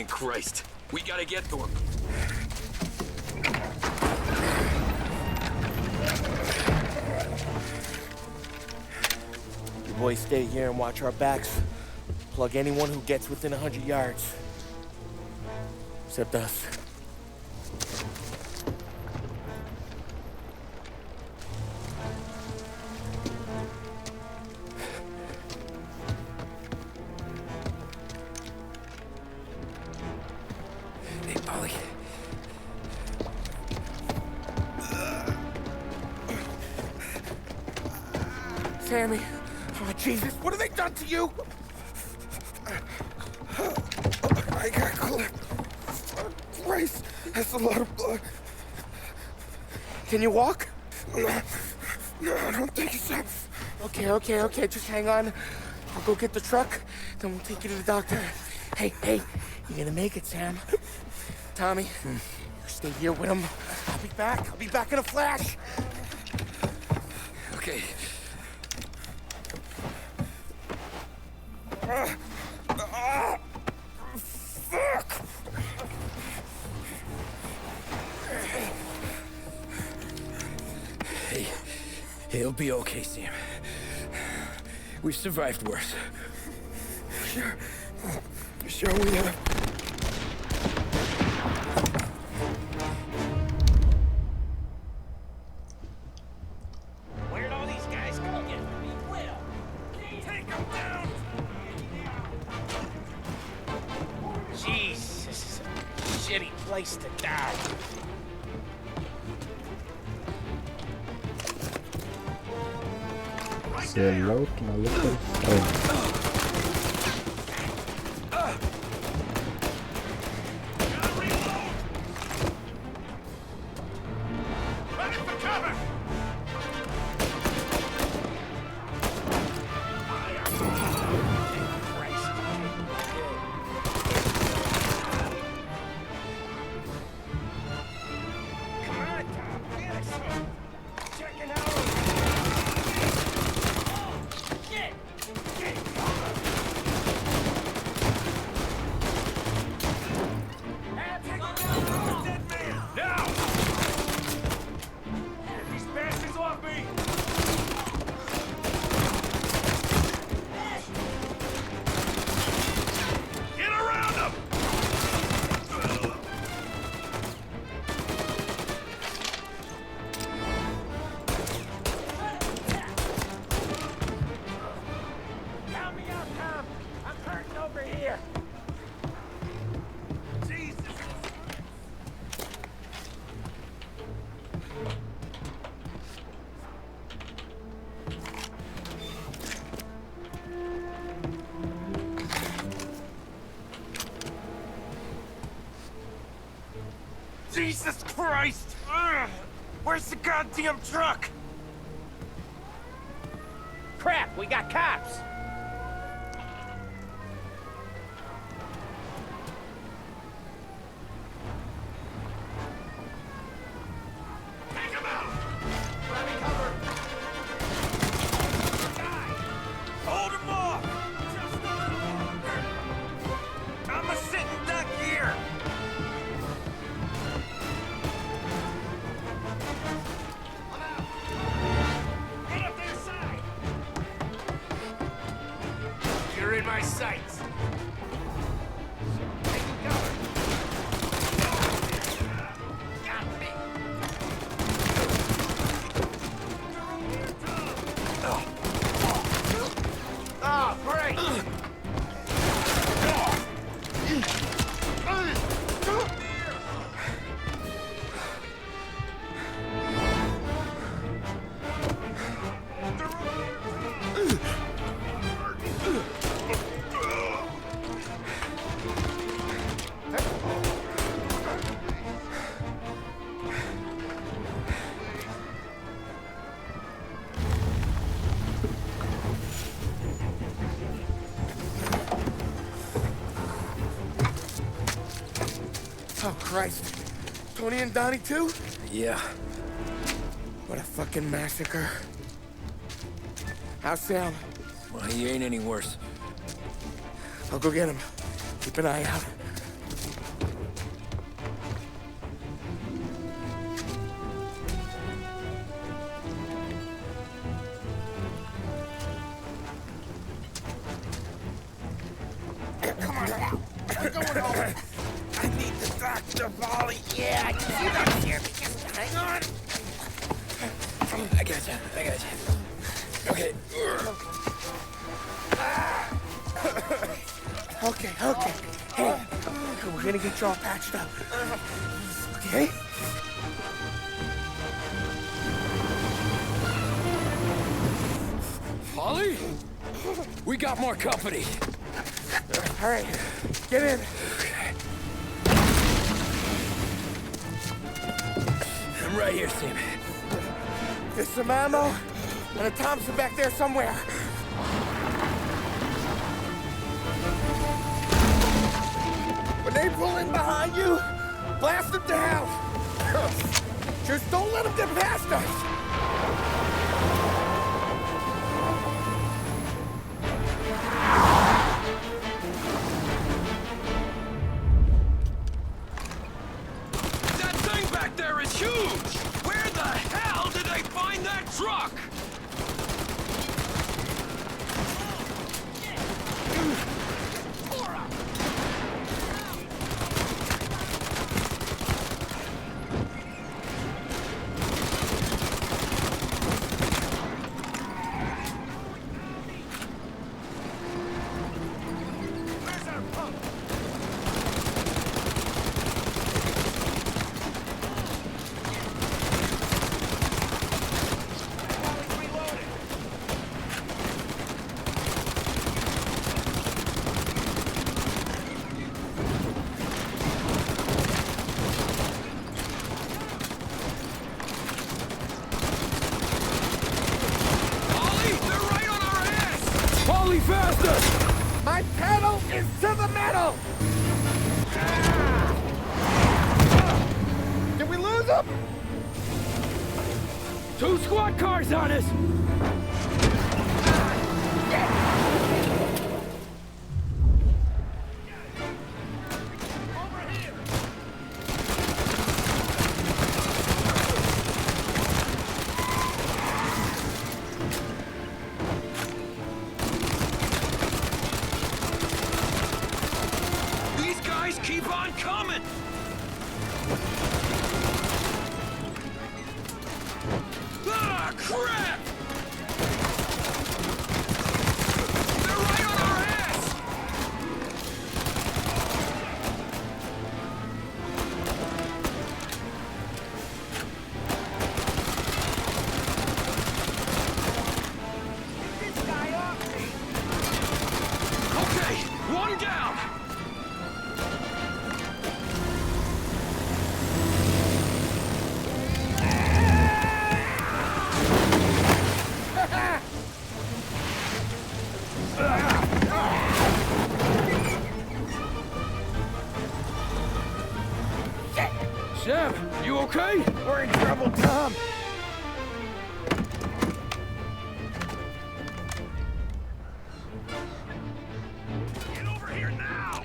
Thank Christ. We gotta get to him. You boys stay here and watch our backs. Plug anyone who gets within 100 yards. Except us. Hey, Polly. Sammy. Oh, Jesus, what have they done to you? I got clipped. Christ, that's a lot of blood. Can you walk? No, I don't think so. Okay, just hang on. I'll go get the truck, then we'll take you to the doctor. Hey, you're gonna make it, Sam. Tommy, you stay here with him. I'll be back in a flash. Okay. Fuck! Hey, it'll be okay, Sam. We've survived worse. Sure we have. Where'd all these guys go? Get me, Will. Take them down! Jeez, this is a shitty place to die. Sell out na local friend. Jesus Christ! Ugh. Where's the goddamn truck? Crap, we got cops! Take him out! Grab me cover! Hold him off! Just a little longer! I'm a sitting duck here! You're in my sights. Taking cover. Got me. Oh, great. Oh, Christ. Tony and Donnie, too? Yeah. What a fucking massacre. How's Sam? Well, he ain't any worse. I'll go get him. Keep an eye out. Dr. Polly. Yeah, I can see that here. Just hang on. I gotcha. Okay. Okay. Hey, we're gonna get you all patched up. Okay? Polly? We got more company. All right, get in. I'm right here, Sam. There's some ammo and a Thompson back there somewhere. When they pull in behind you, blast them down. Just don't let them get past us. That thing back there is huge! Where the hell did they find that truck? Where's our pump? Ollie, they're right on our ass! Polly, faster! My pedal is to the metal. Did we lose them? 2 squad cars on us! These guys keep on coming! Ah, crap! They're right on our ass! Get this guy off me. Okay, one down! Sam, you okay? We're in trouble, Tom. Get over here now!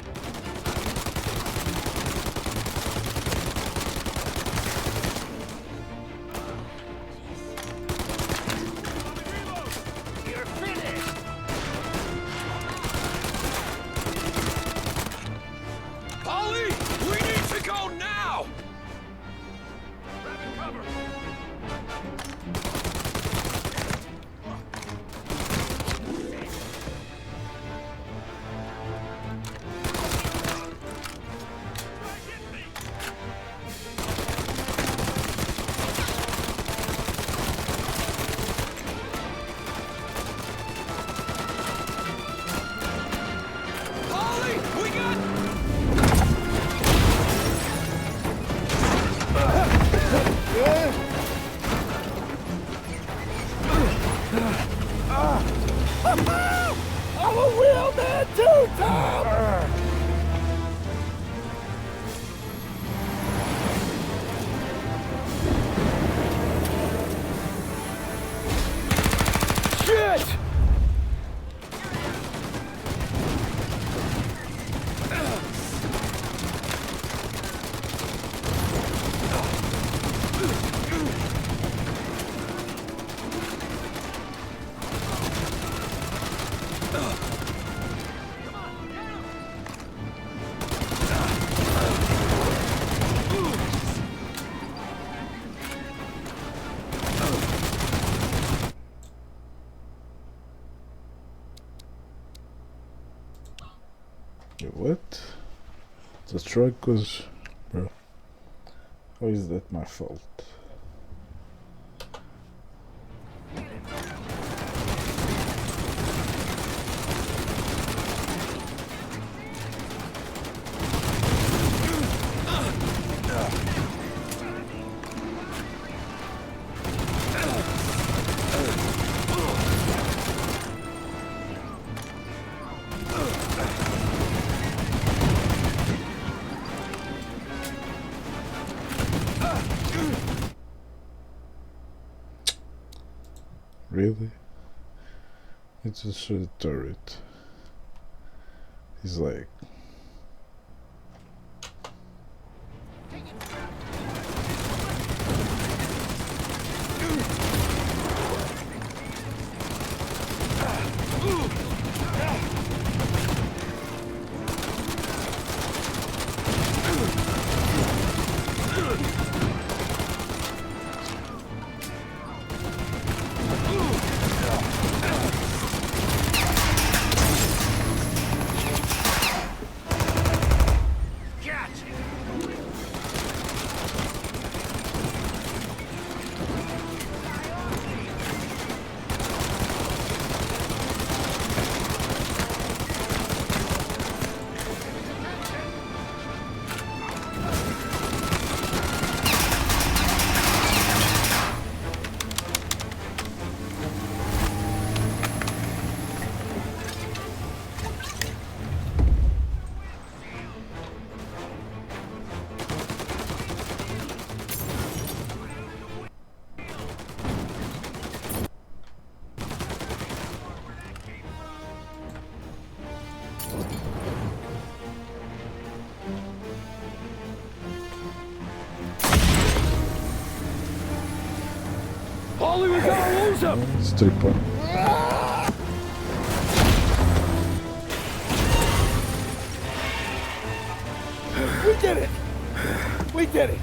You're finished. Ollie, we need to go now! Grabbing cover! Ollie, we got... The truck was... Bro. How is that my fault? Really? It's just a turret. He's like... Paulie, we gotta lose him! It's 3 points. We did it! We did it!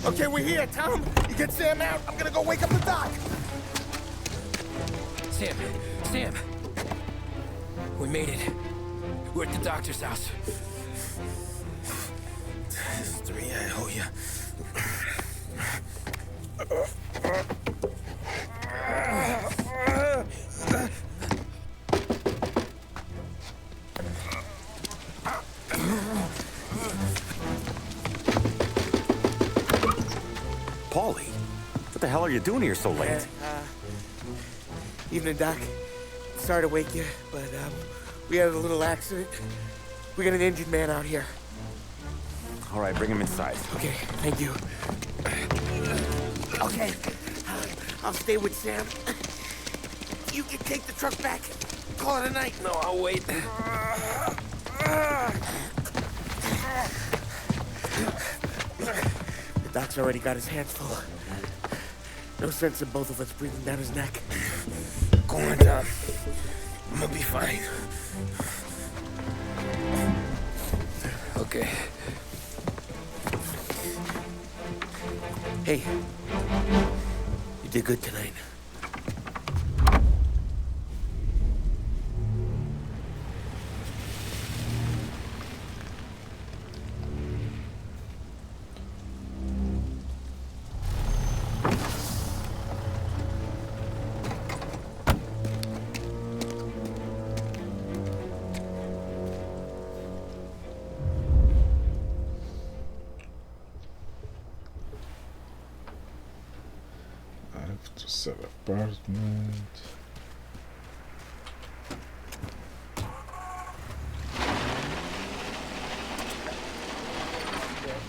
Okay, we're here, Tom. You get Sam out. I'm gonna go wake up the doc. Sam! We made it. We're at the doctor's house. This is 3, I owe you. Paulie, what the hell are you doing here so late? Evening, Doc. Sorry to wake you, but we had a little accident. We got an injured man out here. All right, bring him inside. Okay, thank you. Okay, I'll stay with Sam. You can take the truck back. Call it a night. No, I'll wait. The doc's already got his hands full. No sense in both of us breathing down his neck. Go on, Tom. I'm gonna be fine. Okay. Hey, you did good tonight. To set apartment.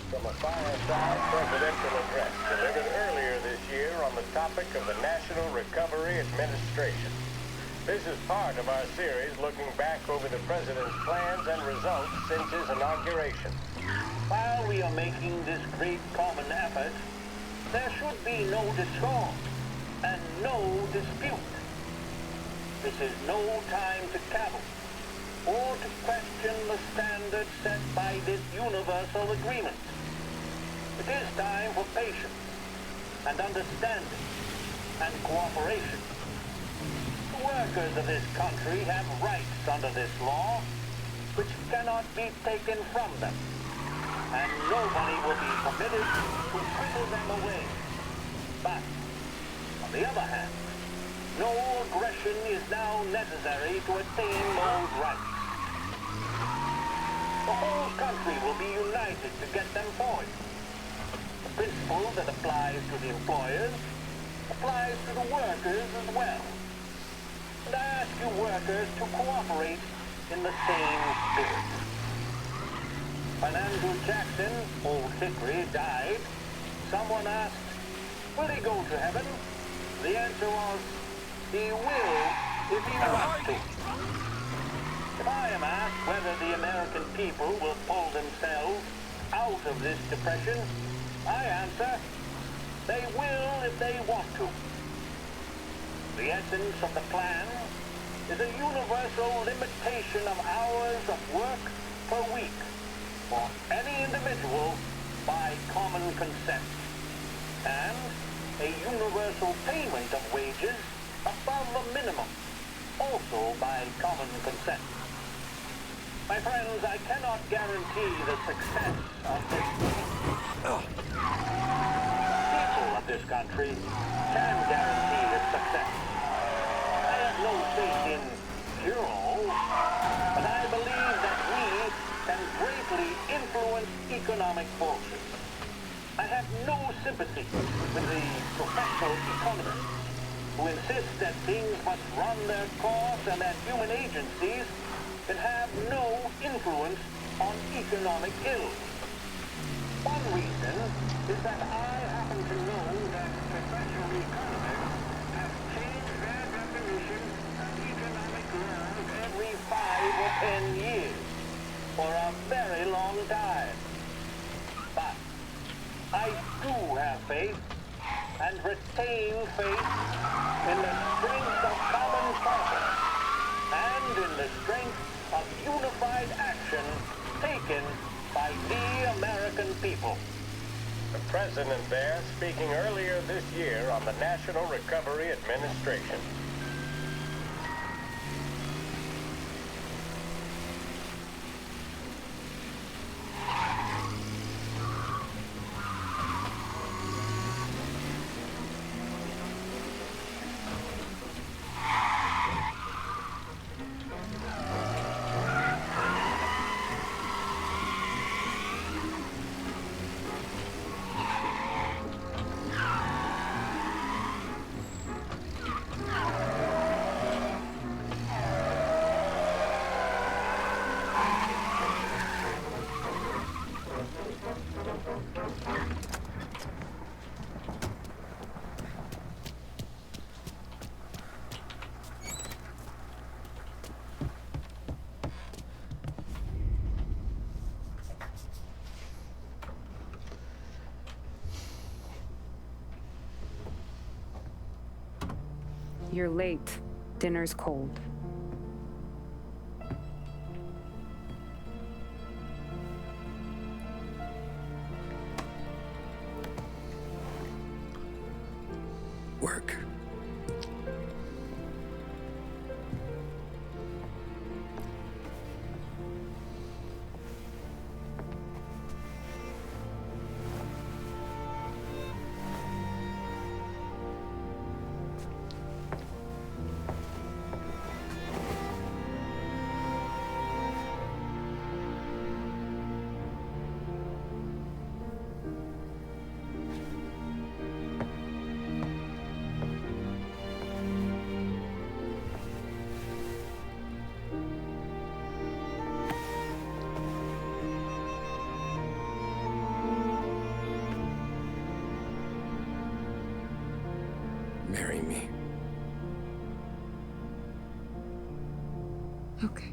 From a fireside presidential address delivered earlier this year on the topic of the National Recovery Administration. This is part of our series looking back over the president's plans and results since his inauguration. While we are making this great common effort, there should be no discord and no dispute. This is no time to cavil or to question the standards set by this universal agreement. It is time for patience and understanding and cooperation. The workers of this country have rights under this law which cannot be taken from them, and nobody will be permitted to whittle them away. But, on the other hand, no aggression is now necessary to attain those rights. The whole country will be united to get them forward. The principle that applies to the employers applies to the workers as well. And I ask you workers to cooperate in the same spirit. When Andrew Jackson, Old Hickory, died, someone asked, will he go to heaven? The answer was, he will if he wants to. If I am asked whether the American people will pull themselves out of this depression, I answer, they will if they want to. The essence of the plan is a universal limitation of hours of work per week for any individual by common consent, and a universal payment of wages above the minimum, also by common consent. My friends, I cannot guarantee the success of this. People of this country can guarantee its success. I have no faith in cure-all, but I believe that we can greatly influence economic forces. I have no sympathy with the professional economists who insist that things must run their course and that human agencies can have no influence on economic ills. One reason is that I happen to know that professional economists have changed their definition of economic laws every 5 or 10 years for a very long time. But I do have faith and retain faith in the strength of common purpose and in the strength of unified action taken by the American people. The president there speaking earlier this year on the National Recovery Administration. You're late. Dinner's cold. Work. Marry me. Okay.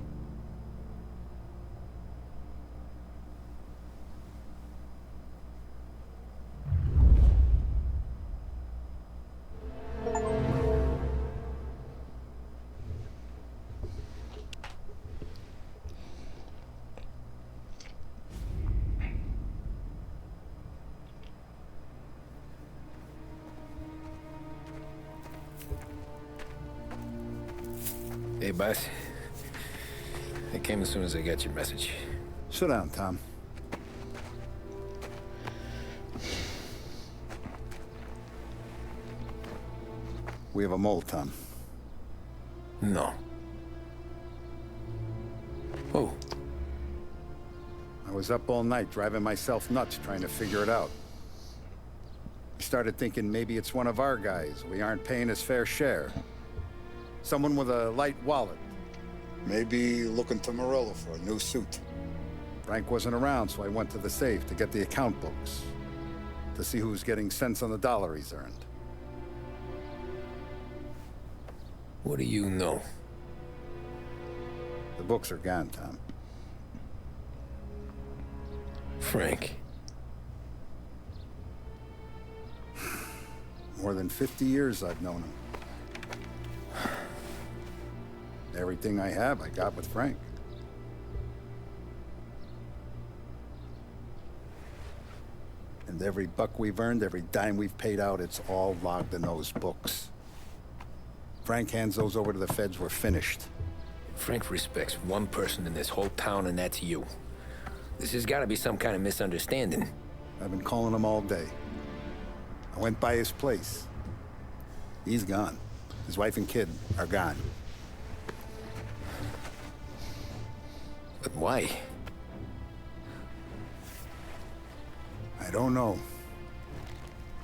boss. I came as soon as I got your message. Sit down, Tom. We have a mole, Tom. No. Oh. I was up all night driving myself nuts trying to figure it out. I started thinking maybe it's one of our guys. We aren't paying his fair share. Someone with a light wallet. Maybe looking to Morello for a new suit. Frank wasn't around, so I went to the safe to get the account books. To see who's getting cents on the dollar he's earned. What do you know? The books are gone, Tom. Frank. More than 50 years I've known him. Everything I have, I got with Frank. And every buck we've earned, every dime we've paid out, it's all logged in those books. Frank hands those over to the feds, we're finished. Frank respects one person in this whole town, and that's you. This has got to be some kind of misunderstanding. I've been calling him all day. I went by his place. He's gone. His wife and kid are gone. But why? I don't know.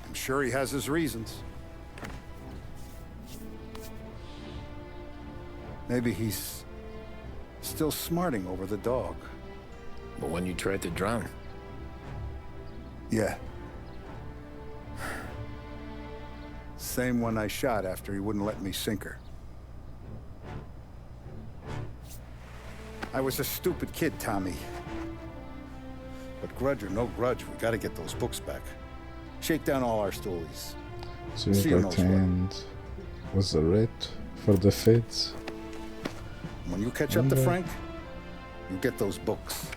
I'm sure he has his reasons. Maybe he's still smarting over the dog. But when you tried to drown? Yeah. Same one I shot after he wouldn't let me sink her. I was a stupid kid, Tommy. But grudge or no grudge, we gotta get those books back. Shake down all our stories. So See you you knows what. pretend was the rate for the feds. When you catch up to Frank, you get those books.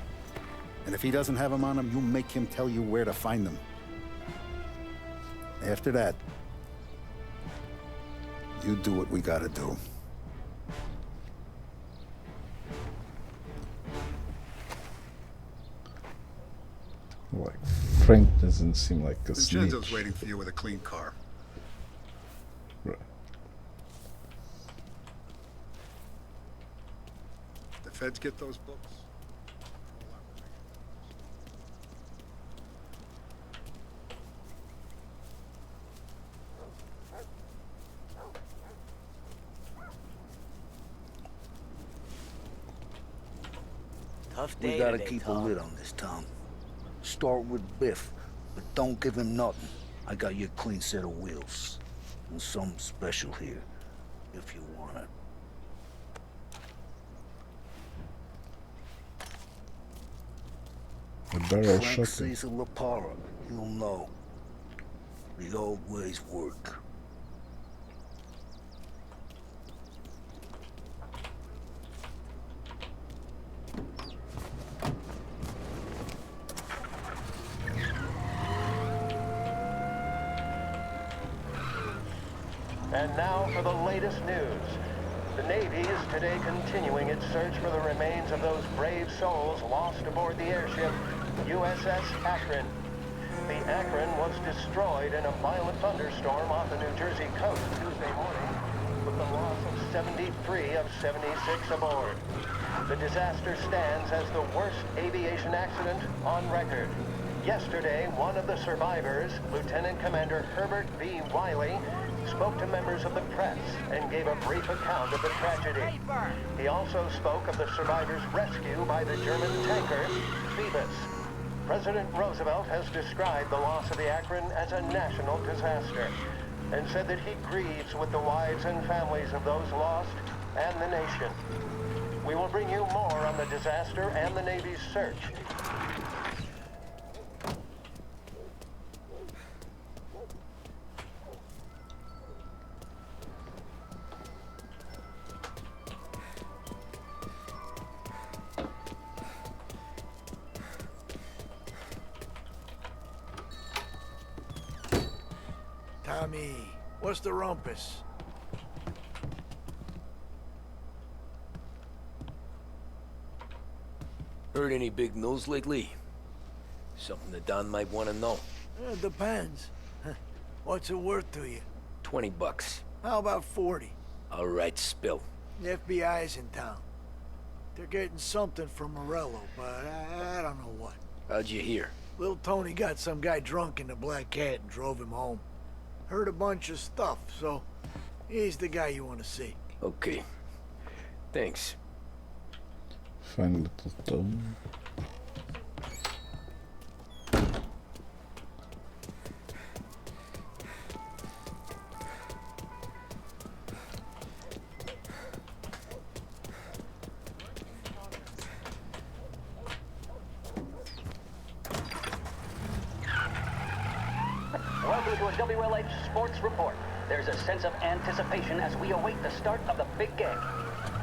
And if he doesn't have them on him, you make him tell you where to find them. After that, you do what we gotta do. Like, Frank doesn't seem like a snitch. Vincenzo's waiting for you with a clean car. Right. The feds get those books. Tough day. We gotta keep a lid on this, Tom. Start with Biff, but don't give him nothing. I got you a clean set of wheels. And something special here, if you want it. A barrel Frank shotgun. sees a Lapara, he'll know. The old ways work. And now for the latest news. The Navy is today continuing its search for the remains of those brave souls lost aboard the airship USS Akron. The Akron was destroyed in a violent thunderstorm off the New Jersey coast Tuesday morning, with the loss of 73 of 76 aboard. The disaster stands as the worst aviation accident on record. Yesterday, one of the survivors, Lieutenant Commander Herbert B. Wiley, spoke to members of the press and gave a brief account of the tragedy. He also spoke of the survivors' rescue by the German tanker Phoebus. President Roosevelt has described the loss of the Akron as a national disaster and said that he grieves with the wives and families of those lost and the nation. We will bring you more on the disaster and the Navy's search. Tommy, what's the rumpus? Heard any big news lately? Something that Don might want to know. Depends. What's it worth to you? $20. How about 40? All right, spill. The FBI's in town. They're getting something from Morello, but I don't know what. How'd you hear? Little Tony got some guy drunk in the Black Cat and drove him home. Heard a bunch of stuff, so he's the guy you want to see. Okay. Thanks. Fine little Tom. Welcome to a WLH Sports Report. There's a sense of anticipation as we await the start of the big game.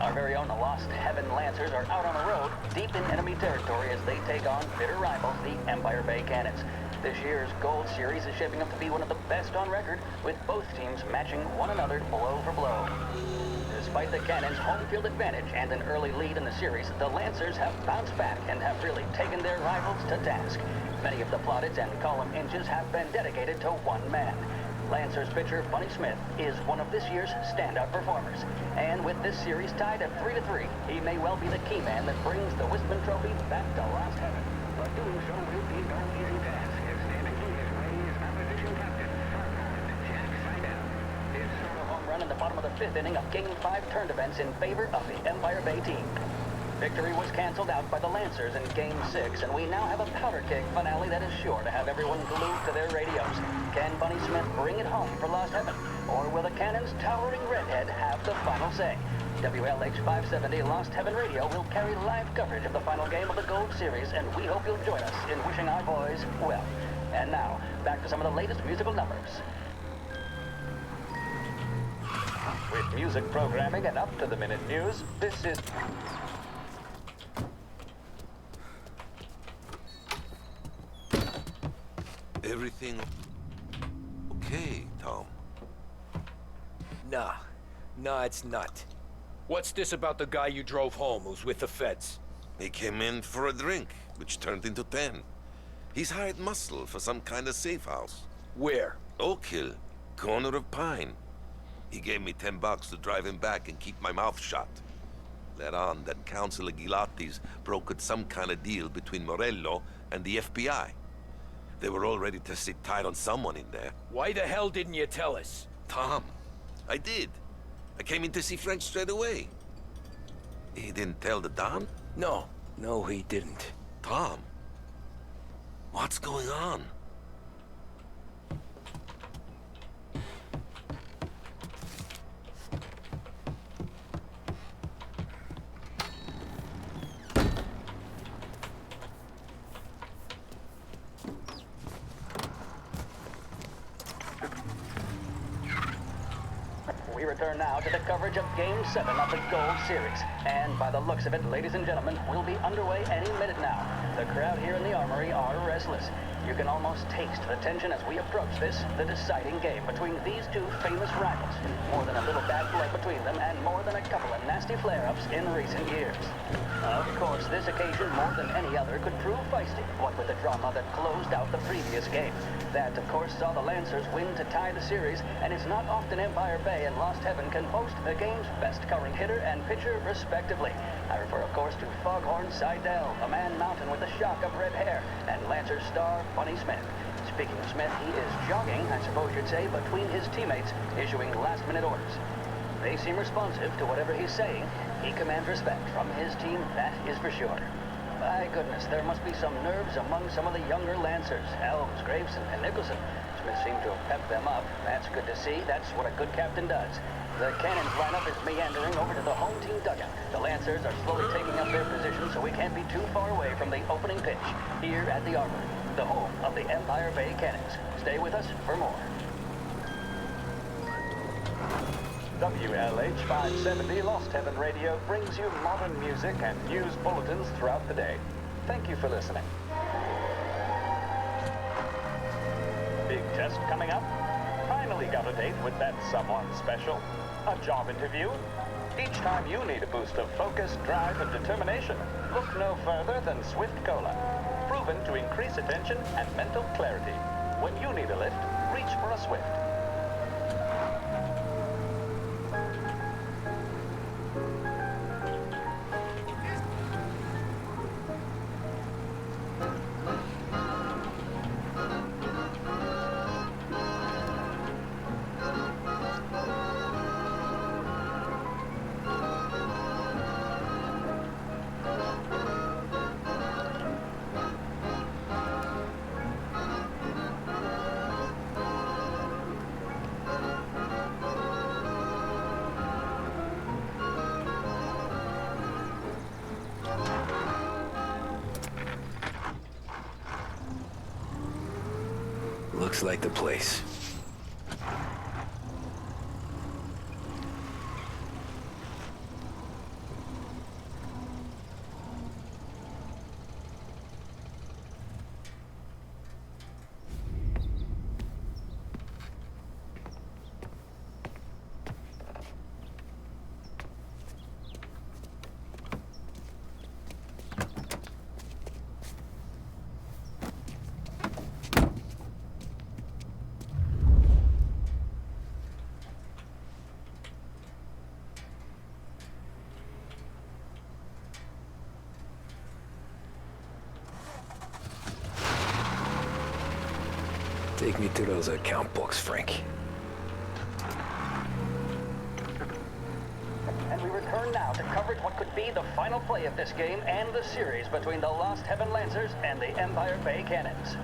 Our very own Lost Heaven Lancers are out on the road, deep in enemy territory as they take on bitter rivals, the Empire Bay Cannons. This year's Gold Series is shaping up to be one of the best on record, with both teams matching one another blow for blow. Despite the Cannons' home field advantage and an early lead in the series, the Lancers have bounced back and have really taken their rivals to task. Many of the plaudits and column inches have been dedicated to one man. Lancers pitcher Bunny Smith is one of this year's standout performers. And with this series tied at 3-3, he may well be the key man that brings the Wistman Trophy back to Lost Heaven. But doing so will be no easy task, as standing to his way is opposition captain, Jack Seidel. His solo home run in the bottom of the 5th inning of Game 5 turned events in favor of the Empire Bay team. Victory was canceled out by the Lancers in Game 6, and we now have a powder keg finale that is sure to have everyone glued to their radios. Can Bunny Smith bring it home for Lost Heaven, or will the Cannon's towering redhead have the final say? WLH 570 Lost Heaven Radio will carry live coverage of the final game of the Gold Series, and we hope you'll join us in wishing our boys well. And now, back to some of the latest musical numbers. With music programming and up-to-the-minute news, this is... Everything okay, Tom? Nah, it's not. What's this about the guy you drove home who's with the feds? He came in for a drink, which turned into 10. He's hired muscle for some kind of safe house. Where? Oak Hill, corner of Pine. He gave me $10 to drive him back and keep my mouth shut. Let on that Councilor Gilatti's brokered some kind of deal between Morello and the FBI. They were all ready to sit tight on someone in there. Why the hell didn't you tell us? Tom, I did. I came in to see French straight away. He didn't tell the Don? No, he didn't. Tom, what's going on? We return now to the coverage of Game 7 of the Gold Series. And by the looks of it, ladies and gentlemen, we'll be underway any minute now. The crowd here in the Armory are restless. You can almost taste the tension as we approach this, the deciding game between these two famous rivals. More than a little bad blood between them, and more than a couple of nasty flare-ups in recent years. Of course, this occasion, more than any other, could prove feisty, what with the drama that closed out the previous game. That, of course, saw the Lancers win to tie the series, and it's not often Empire Bay and Lost Heaven can boast the game's best current hitter and pitcher, respectively. I refer, of course, to Foghorn Seidel, a man mountain with a shock of red hair, and Lancers star Bunny Smith. Speaking of Smith, he is jogging, I suppose you'd say, between his teammates, issuing last-minute orders. They seem responsive to whatever he's saying. He commands respect from his team, that is for sure. My goodness, there must be some nerves among some of the younger Lancers. Elves, Graves, and Nicholson. Smith seemed to have pepped them up. That's good to see. That's what a good captain does. The Cannons lineup is meandering over to the home team dugout. The Lancers are slowly taking up their position, so we can't be too far away from the opening pitch here at the Armory, the home of the Empire Bay Cannons. Stay with us for more. WLH 570 Lost Heaven Radio brings you modern music and news bulletins throughout the day. Thank you for listening. Big test coming up. Finally got a date with that someone special. A job interview. Each time you need a boost of focus, drive, and determination, Look no further than Swift Cola, proven to increase attention and mental clarity. When you need a lift, reach for a Swift. Looks like the place. Take me to those account books, Frank. And we return now to coverage what could be the final play of this game and the series between the Lost Heaven Lancers and the Empire Bay Cannons.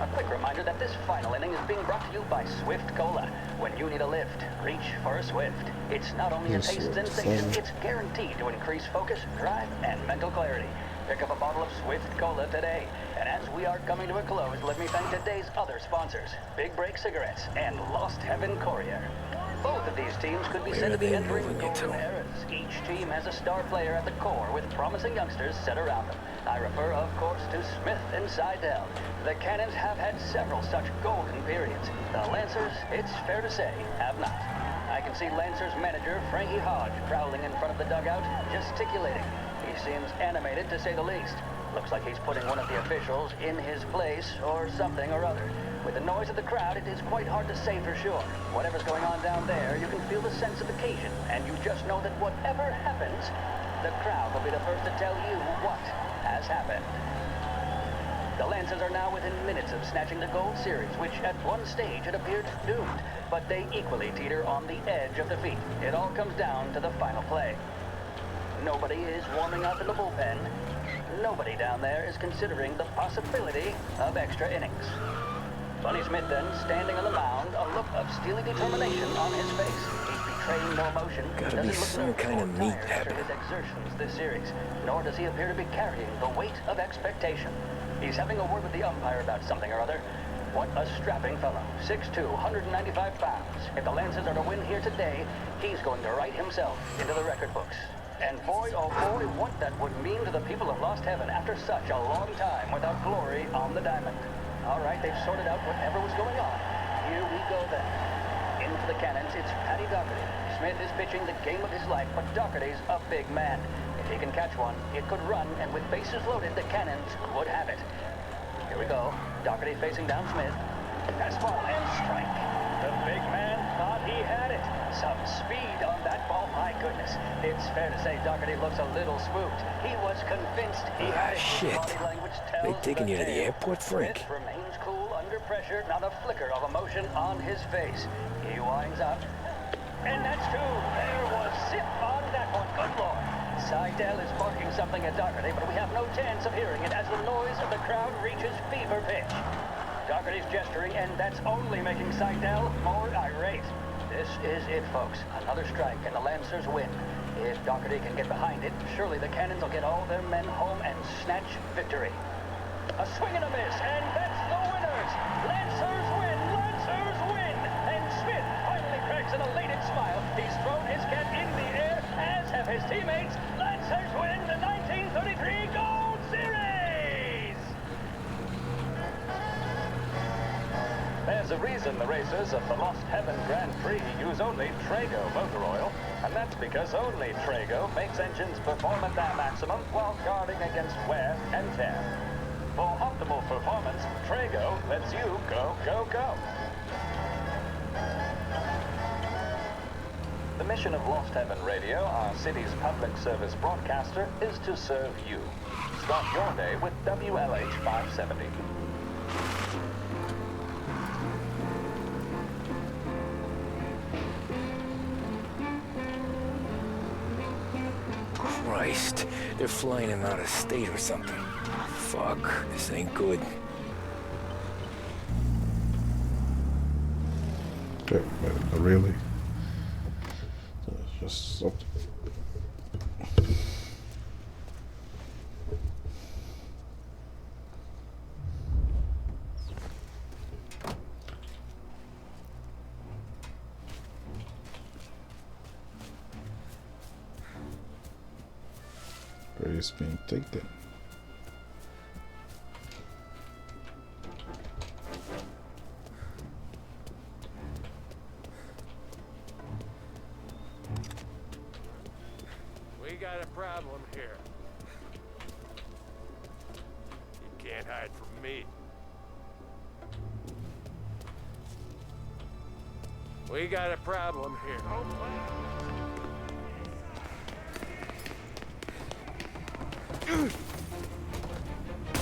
A quick reminder that this final inning is being brought to you by Swift Cola. When you need a lift, reach for a Swift. It's not only a taste sensation, it's guaranteed to increase focus, drive, and mental clarity. Pick up a bottle of Swift Cola today. And as we are coming to a close, let me thank today's other sponsors, Big Break Cigarettes and Lost Heaven Courier. Both of these teams could be said to be entering golden eras. Each team has a star player at the core with promising youngsters set around them. I refer, of course, to Smith and Seidel. The Cannons have had several such golden periods. The Lancers, it's fair to say, have not. I can see Lancers manager Frankie Hodge prowling in front of the dugout, gesticulating. He seems animated, to say the least. Looks like he's putting one of the officials in his place, or something or other. With the noise of the crowd, it is quite hard to say for sure. Whatever's going on down there, you can feel the sense of occasion, and you just know that whatever happens, the crowd will be the first to tell you what has happened. The Lancers are now within minutes of snatching the Gold Series, which at one stage had appeared doomed, but they equally teeter on the edge of defeat. It all comes down to the final play. Nobody is warming up in the bullpen. Nobody down there is considering the possibility of extra innings. Sonny Smith then, standing on the mound, a look of steely determination on his face. He's betraying no emotion. Gotta be some kind of meat happening. His exertions this series, nor does he appear to be carrying the weight of expectation. He's having a word with the umpire about something or other. What a strapping fellow. 6'2", 195 pounds. If the Lancers are to win here today, he's going to write himself into the record books. And boy, oh boy, what that would mean to the people of Lost Heaven after such a long time without glory on the diamond. All right, they've sorted out whatever was going on. Here we go then. In for the Cannons, it's Paddy Doherty. Smith is pitching the game of his life, but Doherty's a big man. If he can catch one, it could run, and with bases loaded, the Cannons could have it. Here we go. Doherty facing down Smith. Fastball and strike. The big man thought he had it. Some speed on that ball, my goodness. It's fair to say Doherty looks a little spooked. He was convinced he had it. Shit. Body language They tells taking the you to the tale. airport, Frank? Smith remains cool under pressure, not a flicker of emotion on his face. He winds up. And that's true. There was zip on that one. Good Lord. Seidel is barking something at Doherty, but we have no chance of hearing it as the noise of the crowd reaches fever pitch. Doherty's gesturing, and that's only making Seidel more irate. This is it, folks. Another strike, and the Lancers win. If Doherty can get behind it, surely the Cannons will get all their men home and snatch victory. A swing and a miss, and that's the winners! Lancers win! Lancers win! And Smith finally cracks an elated smile. He's thrown his cap in the air, as have his teammates. Lancers win the 1933 Gold Series! There's a a reason the racers of the Lost Heaven Grand Prix use only Trago motor oil, and that's because only Trago makes engines perform at their maximum while guarding against wear and tear. For optimal performance, Trago lets you go, go, go. The mission of Lost Heaven Radio, our city's public service broadcaster, is to serve you. Start your day with WLH 570. Christ, they're flying him out of state or something. Fuck, this ain't good. Okay, really? Just stop. Where is being taken? We got a problem here. You can't hide from me. We got a problem here.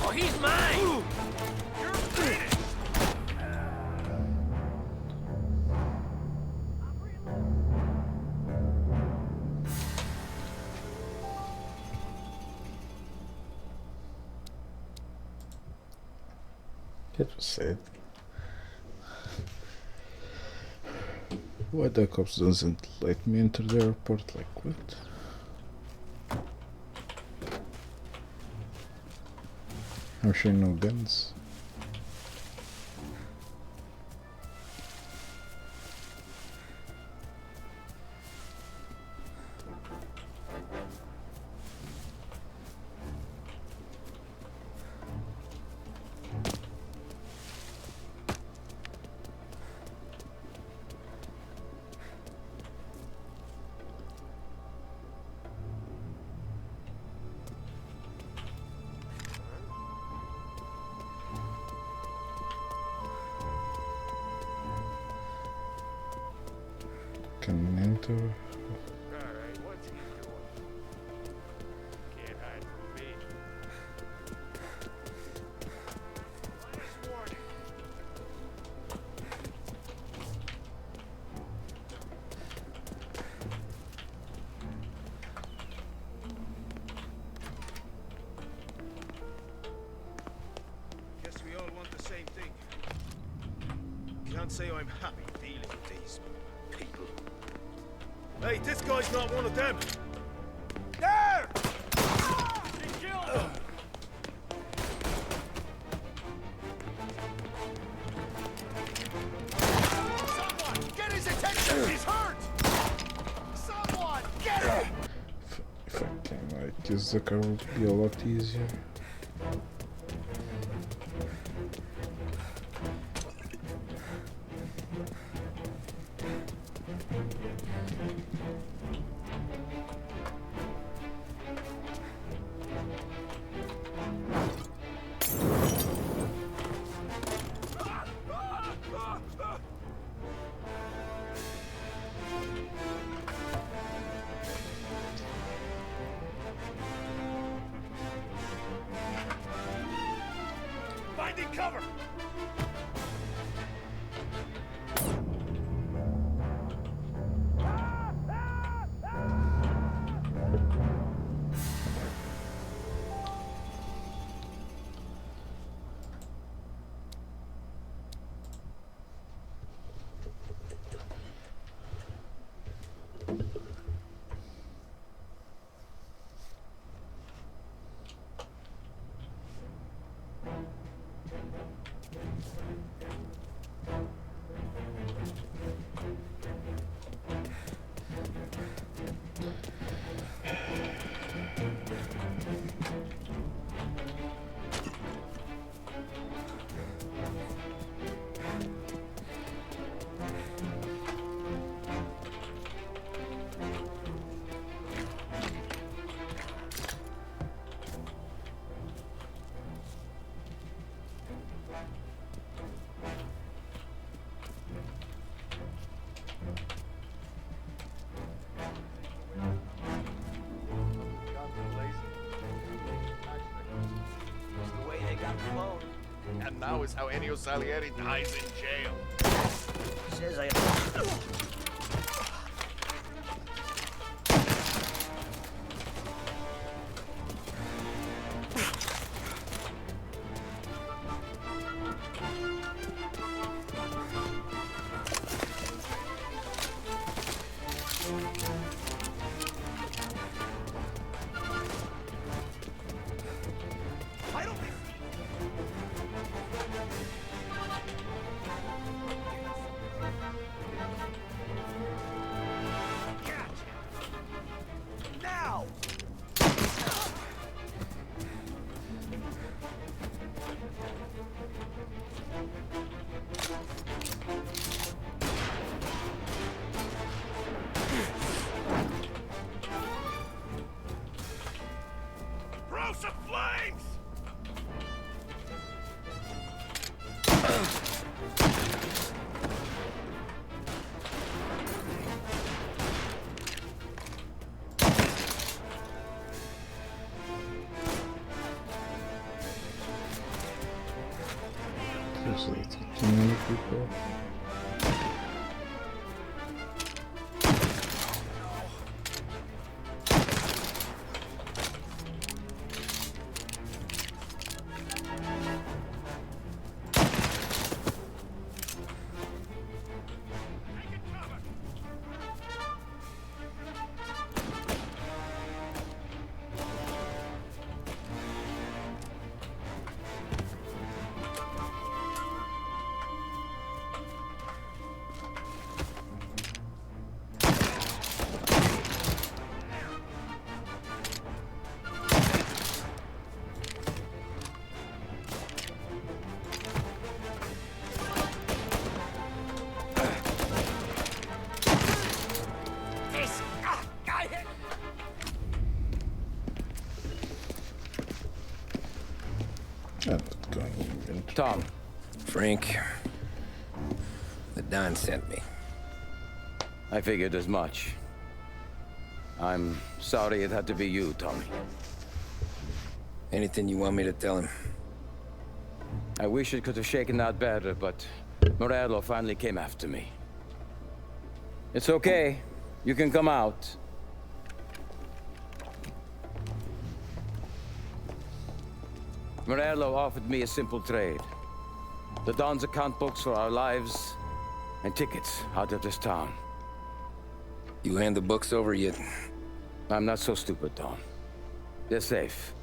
Oh, he's mine! You're finished! That was sad. Why the cops doesn't let me enter the airport? Like what? I'm sure no guns. Can enter. Alright, what's he doing? Can't hide from me. Last warning. Guess we all want the same thing. Can't say I'm happy dealing with these people. Hey, this guy's not one of them! There! He killed him! Someone, get his attention! He's hurt! Someone, get him! If I can like use the car, would be a lot easier. alone. And now is how Ennio Salieri dies in jail. Says I... Some flames! Seriously, it's too many people. Tom. Frank. The Don sent me. I figured as much. I'm sorry it had to be you, Tommy. Anything you want me to tell him? I wish it could have shaken out better, but Morello finally came after me. It's okay. You can come out. Morello offered me a simple trade. The Don's account books for our lives and tickets out of this town. You hand the books over yet? I'm not so stupid, Don. They're safe.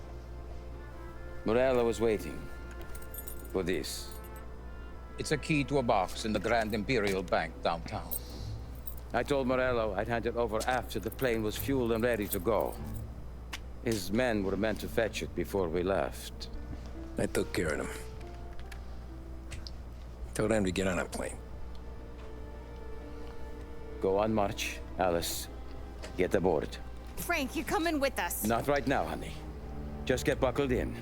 Morello was waiting for this. It's a key to a box in the Grand Imperial Bank downtown. I told Morello I'd hand it over after the plane was fueled and ready to go. His men were meant to fetch it before we left. I took care of them. Told them to get on a plane. Go on, March. Alice, get aboard. Frank, you're coming with us. Not right now, honey. Just get buckled in.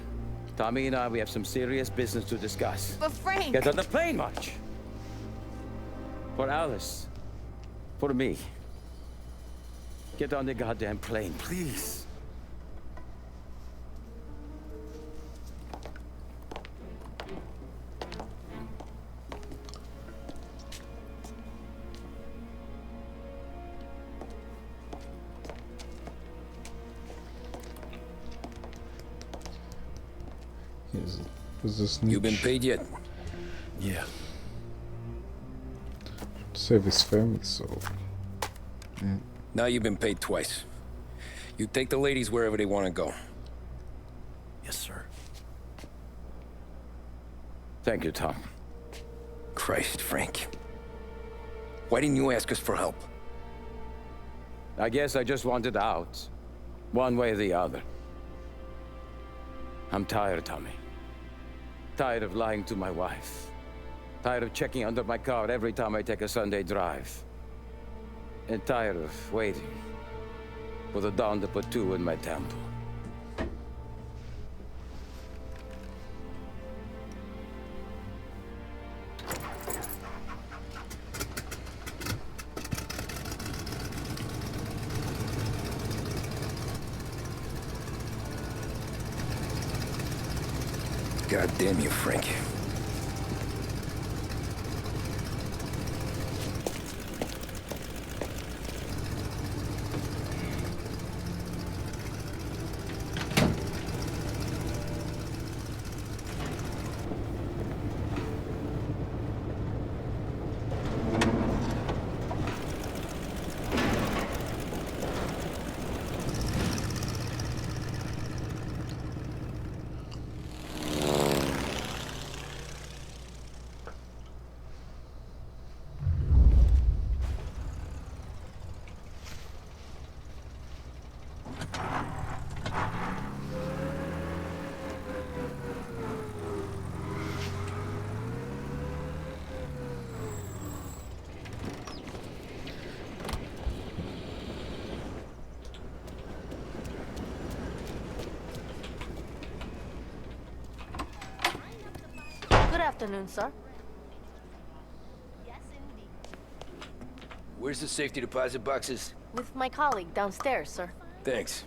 Tommy and I, we have some serious business to discuss. But Frank... Get on the plane, March. For Alice. For me. Get on the goddamn plane, please. Is this niche? You been paid yet? Yeah. Save his family, so... Now you've been paid twice. You take the ladies wherever they want to go. Yes, sir. Thank you, Tom. Christ, Frank. Why didn't you ask us for help? I guess I just wanted out. One way or the other. I'm tired, Tommy. Tired of lying to my wife. Tired of checking under my car every time I take a Sunday drive. And tired of waiting for the dawn to put two in my temple. God damn you, Frank. Good afternoon, sir. Where's the safety deposit boxes? With my colleague downstairs, sir. Thanks.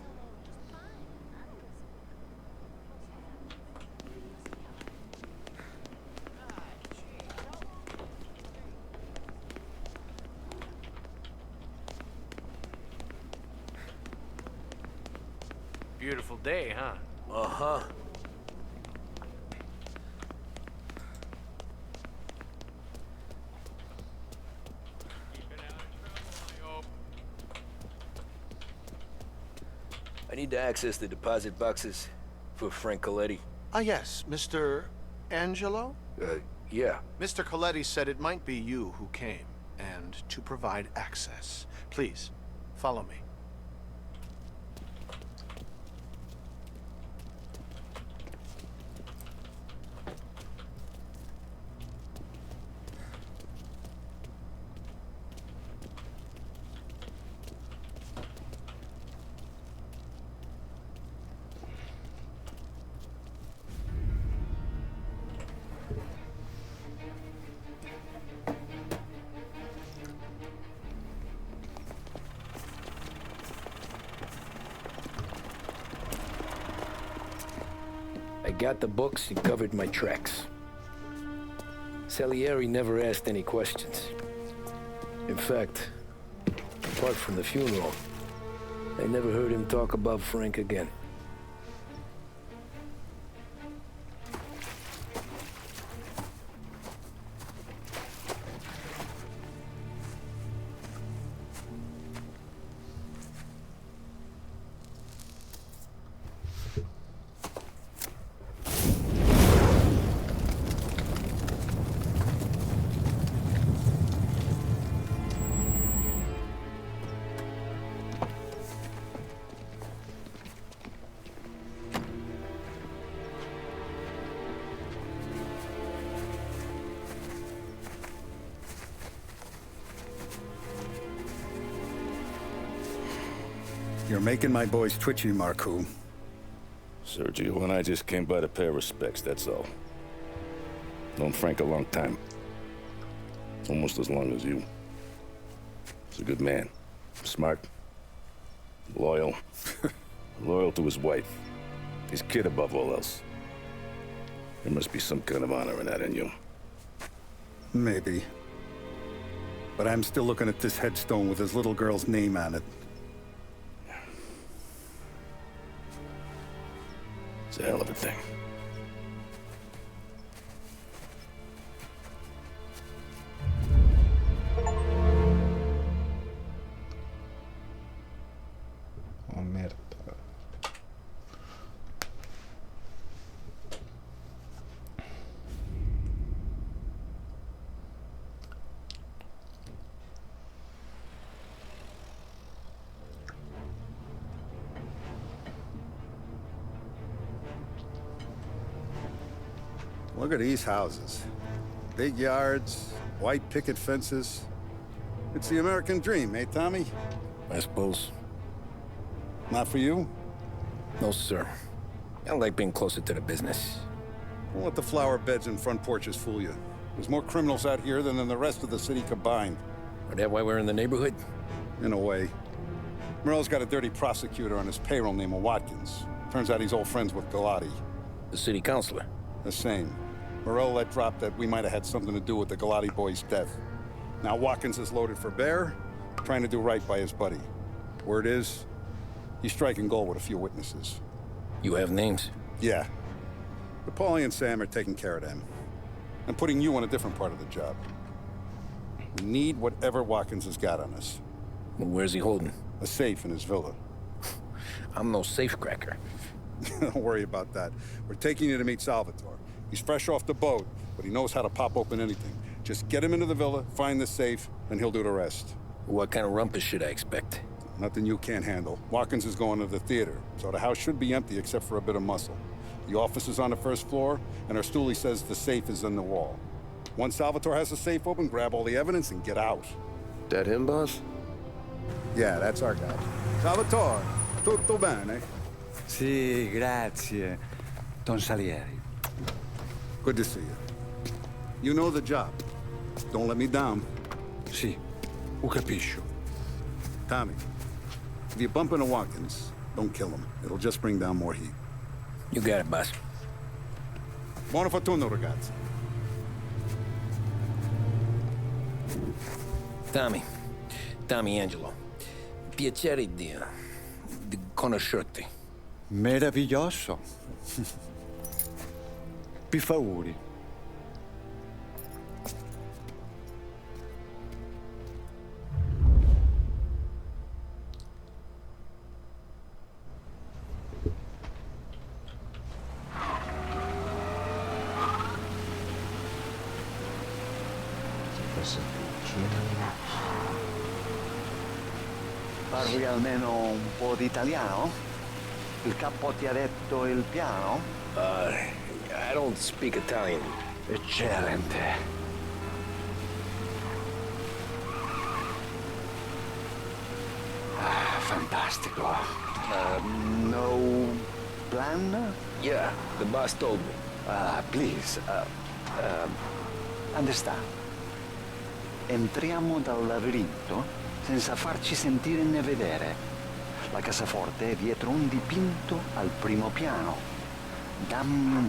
Beautiful day, huh? Uh-huh. I need to access the deposit boxes for Frank Coletti. Ah, yes, Mr. Angelo? Yeah. Mr. Coletti said it might be you who came, and to provide access. Please, follow me. I got the books and covered my tracks. Salieri never asked any questions. In fact, apart from the funeral, I never heard him talk about Frank again. You're making my boys twitchy, Marku. Sergio and I just came by to pay respects, that's all. Known Frank a long time. Almost as long as you. He's a good man. Smart. Loyal. Loyal to his wife. His kid above all else. There must be some kind of honor in that in you. Maybe. But I'm still looking at this headstone with his little girl's name on it. It's a hell of a thing. Oh, merda. Look at these houses. Big yards, white picket fences. It's the American dream, eh, Tommy? I suppose. Not for you? No, sir. I like being closer to the business. Don't let the flower beds and front porches fool you. There's more criminals out here than in the rest of the city combined. Is that why we're in the neighborhood? In a way. Merle's got a dirty prosecutor on his payroll named Watkins. Turns out he's old friends with Galati. The city councilor? The same. Morello let drop that we might have had something to do with the Galati boy's death. Now Watkins is loaded for bear, trying to do right by his buddy. Word is, he's striking gold with a few witnesses. You have names? Yeah. But Paulie and Sam are taking care of them. I'm putting you on a different part of the job. We need whatever Watkins has got on us. Well, where's he holding? A safe in his villa. I'm no safecracker. Don't worry about that. We're taking you to meet Salvatore. He's fresh off the boat, but he knows how to pop open anything. Just get him into the villa, find the safe, and he'll do the rest. What kind of rumpus should I expect? Nothing you can't handle. Watkins is going to the theater, so the house should be empty except for a bit of muscle. The office is on the first floor, and our stoolie says the safe is in the wall. Once Salvatore has the safe open, grab all the evidence and get out. That him, boss? Yeah, that's our guy. Salvatore, tutto bene? Sì, grazie, Don Salieri. Good to see you. You know the job. Don't let me down. Sì, ho capisco. Tommy, if you bump into Watkins, don't kill him. It'll just bring down more heat. You got it, boss. Buona fortuna, ragazzi. Tommy Angelo. Piacere di conoscerti. Meraviglioso. Pifauri. Parli almeno un po' di italiano? Il capo ti ha detto il piano? I don't speak Italian. Eccellente. Fantastico. No plan? Yeah, the boss told me. Please, understand. Entriamo dal labirinto senza farci sentire né vedere. La cassaforte è dietro un dipinto al primo piano. Dammi un